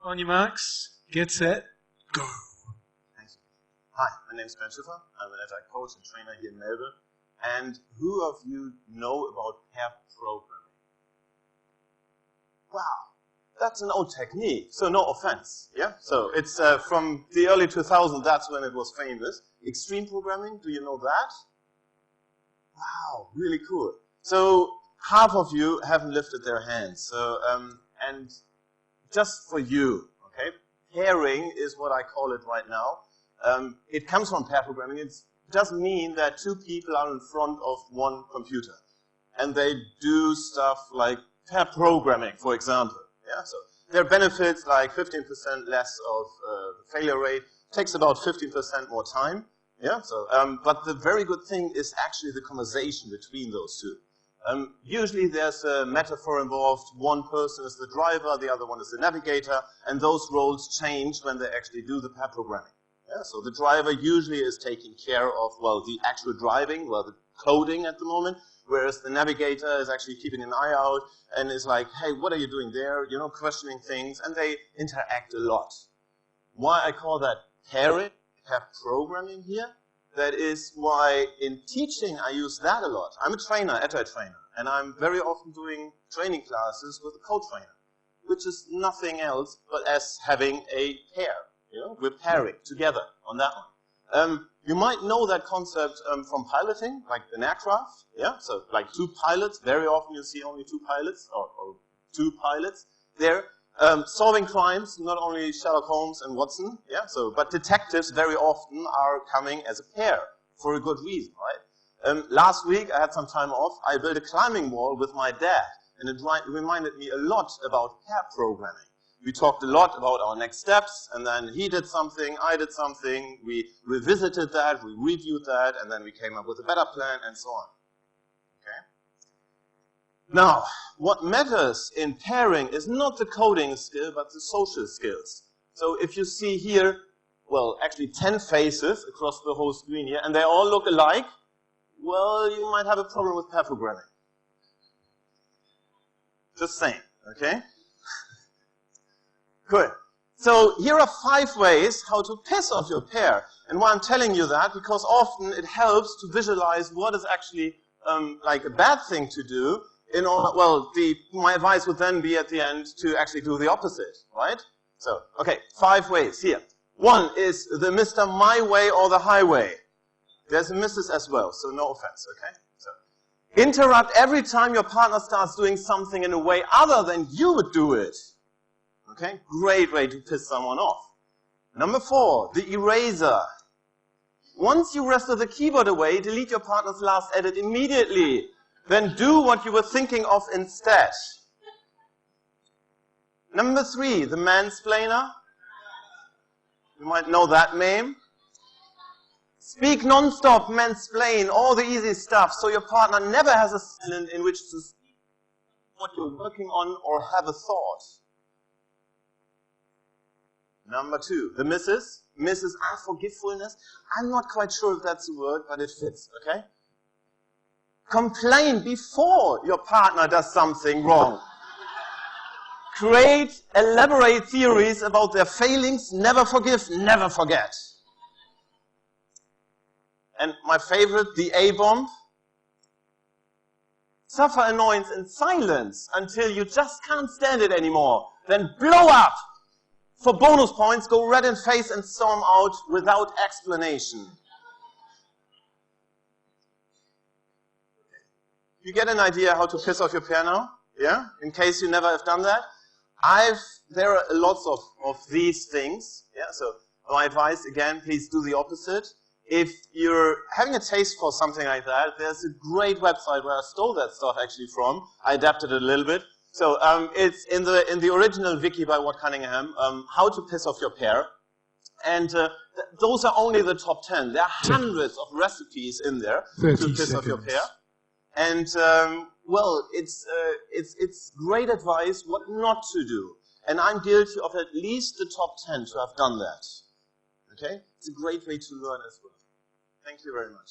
On your marks, get set, go. Thank you. Hi, my name is Bernd Schiffer. I'm an agile coach and trainer here in Melbourne. And who of you know about pair programming? Wow, that's an old technique, so no offense. Yeah, so it's from the early 2000s. That's when it was famous. Extreme programming, do you know that? Wow, really cool. So half of you haven't lifted their hands. So and just for you, okay, pairing is what I call it right now. It comes from pair programming. It doesn't mean that two people are in front of one computer and they do stuff like pair programming, for example. Yeah, so there are benefits like 15% less of failure rate, takes about 15% more time. Yeah, so but the very good thing is actually the conversation between those two. Usually there's a metaphor involved. One person is the driver, the other one is the navigator, and those roles change when they actually do the pair programming. Yeah, so the driver usually is taking care of, well, the actual driving, well, the coding at the moment, whereas the navigator is actually keeping an eye out and is like, hey, what are you doing there? You know, questioning things, and they interact a lot. Why I call that pairing, pair programming here? That is why in teaching I use that a lot. I'm a trainer, agile trainer, and I'm very often doing training classes with a co-trainer, which is nothing else but as having a pair. You know, we're pairing together on that one. You might know that concept from piloting, like an aircraft. Yeah, so like two pilots. Very often you see only two pilots or two pilots there. Solving crimes, not only Sherlock Holmes and Watson, yeah, so, but detectives very often are coming as a pair for a good reason, right? Last week, I had some time off. I built a climbing wall with my dad, and it reminded me a lot about pair programming. We talked a lot about our next steps, and then he did something, I did something, we revisited that, we reviewed that, and then we came up with a better plan, and so on. Now, what matters in pairing is not the coding skill, but the social skills. So if you see here, well, actually 10 faces across the whole screen here, and they all look alike, well, you might have a problem with pair programming. Just saying, okay? Cool. So here are 5 ways how to piss off your pair. And why I'm telling you that, because often it helps to visualize what is actually like a bad thing to do. In order, well, my advice would then be at the end to actually do the opposite, right? So, okay, 5 ways here. 1 is the Mr. My Way or the Highway. There's a Mrs. as well, so no offense, okay? So, interrupt every time your partner starts doing something in a way other than you would do it. Okay, great way to piss someone off. Number 4, the eraser. Once you wrestle the keyboard away, delete your partner's last edit immediately. Then do what you were thinking of instead. Number 3, the mansplainer. You might know that meme. Speak non-stop, mansplain, all the easy stuff, so your partner never has a silence in which to speak what you're working on or have a thought. Number 2, the Mrs. Mrs. Unforgivefulness. I'm not quite sure if that's a word, but it fits, okay? Complain before your partner does something wrong. Create elaborate theories about their failings. Never forgive, never forget. And my favorite, the A-bomb. Suffer annoyance in silence until you just can't stand it anymore. Then blow up. For bonus points, go red in face and storm out without explanation. You get an idea how to piss off your pair now? Yeah? In case you never have done that. There are lots of these things. Yeah? So my advice, again, please do the opposite. If you're having a taste for something like that, there's a great website where I stole that stuff actually from. I adapted it a little bit. So it's in the original wiki by Watt Cunningham, how to piss off your pair. And those are only the top 10. There are hundreds of recipes in there to piss off your pair. And, well, it's great advice what not to do. And I'm guilty of at least the top 10 to have done that. Okay? It's a great way to learn as well. Thank you very much.